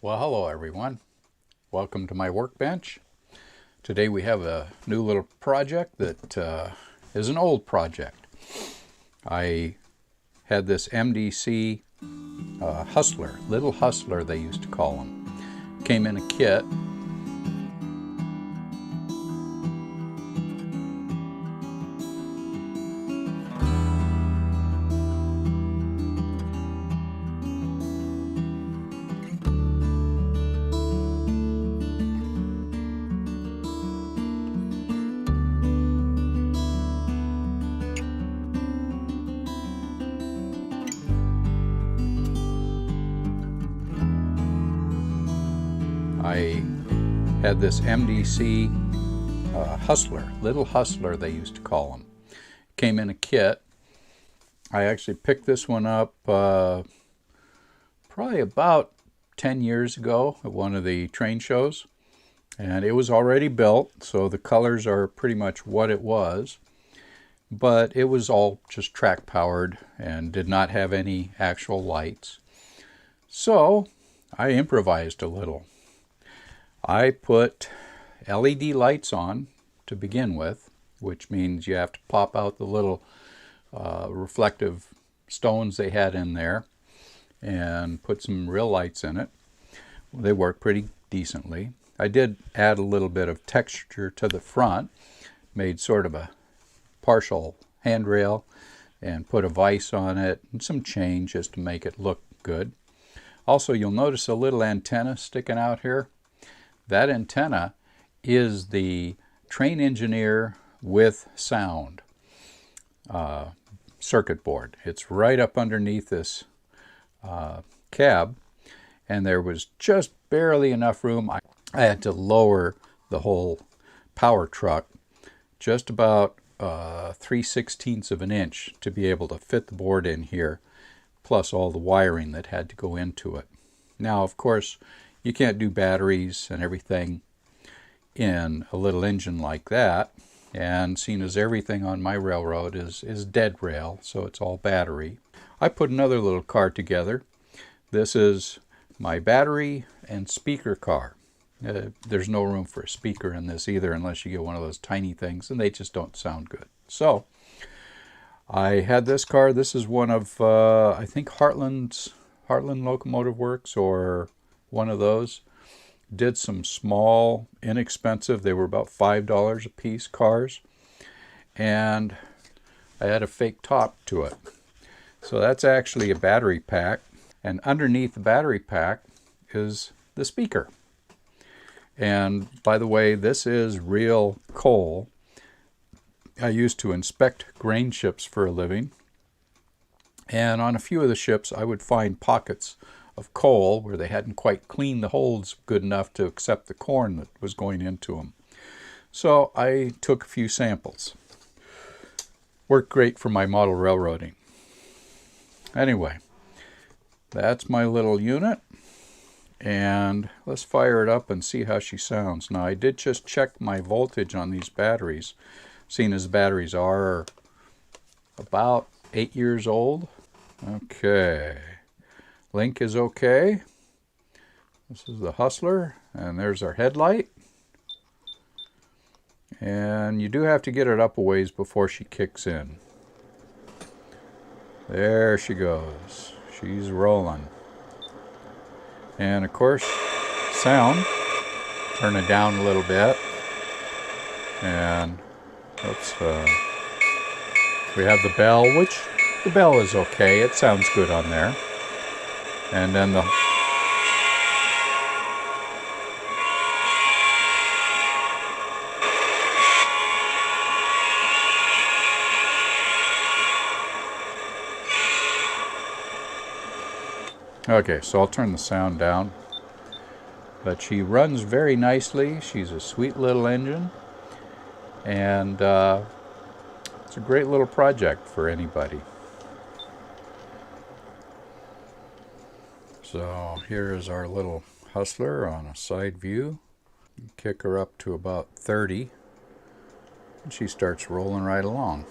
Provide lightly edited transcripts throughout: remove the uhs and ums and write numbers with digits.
Well, hello everyone. Welcome to my workbench. Today we have a new little project that is an old project. I had this MDC Hustler, Little Hustler they used to call him. Came in a kit. I had this MDC Hustler, Little Hustler they used to call him. Came in a kit. I actually picked this one up probably about 10 years ago at one of the train shows. And it was already built, so the colors are pretty much what it was. But it was all just track powered and did not have any actual lights. So I improvised a little. I put LED lights on to begin with, which means you have to pop out the little reflective stones they had in there and put some real lights in it. They work pretty decently. I did add a little bit of texture to the front, made sort of a partial handrail and put a vise on it and some chain just to make it look good. Also, you'll notice a little antenna sticking out here. That antenna is the train engineer with sound circuit board. It's right up underneath this cab, and there was just barely enough room. I had to lower the whole power truck just about 3/16 of an inch to be able to fit the board in here, plus all the wiring that had to go into it. Now, of course, you can't do batteries and everything in a little engine like that, and seeing as everything on my railroad is dead rail, so it's all battery. I put another little car together. This is my battery and speaker car. There's no room for a speaker in this either unless you get one of those tiny things, and they just don't sound good. So I had this car. This is one of I think Heartland Locomotive Works, or one of those. Did some small, inexpensive, they were about $5 a piece cars, and I had a fake top to it. So that's actually a battery pack, and underneath the battery pack is the speaker. And by the way, this is real coal. I used to inspect grain ships for a living, and on a few of the ships I would find pockets of coal where they hadn't quite cleaned the holes good enough to accept the corn that was going into them. So I took a few samples. Worked great for my model railroading. Anyway, that's my little unit, and let's fire it up and see how she sounds. Now, I did just check my voltage on these batteries, seeing as the batteries are about 8 years old. Okay. Link is okay. This is the Hustler, and there's our headlight. And you do have to get it up a ways before she kicks in. There she goes. She's rolling. And of course, sound. Turn it down a little bit. And oops, we have the bell, which the bell is okay. It sounds good on there. And then the okay, so I'll turn the sound down. But she runs very nicely. She's a sweet little engine, and it's a great little project for anybody. So here is our little Hustler on a side view. Kick her up to about 30, and she starts rolling right along.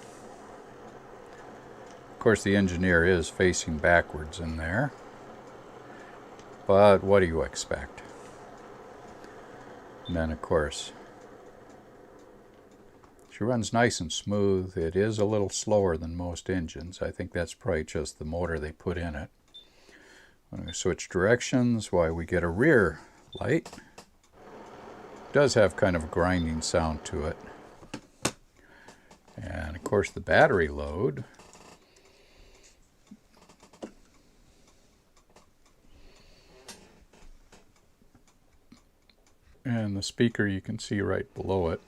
Of course, the engineer is facing backwards in there. But what do you expect? And then, of course, she runs nice and smooth. It is a little slower than most engines. I think that's probably just the motor they put in it. I'm going to switch directions while we get a rear light. It does have kind of a grinding sound to it. And of course the battery load. And the speaker you can see right below it.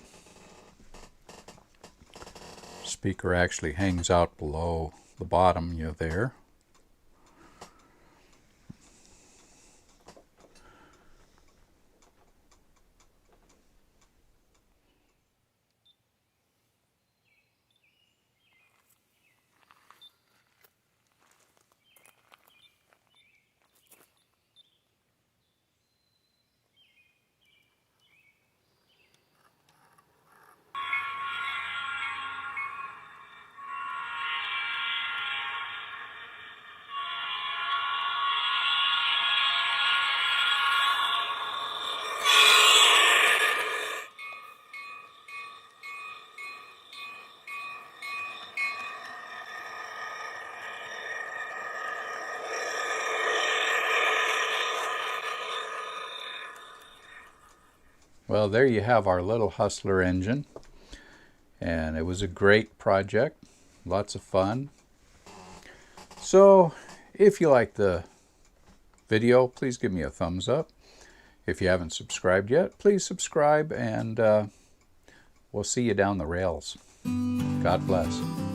Speaker actually hangs out below the bottom, there. Well, there you have our little Hustler engine, and it was a great project, lots of fun. So if you like the video, please give me a thumbs up. If you haven't subscribed yet, please subscribe, and we'll see you down the rails. God bless.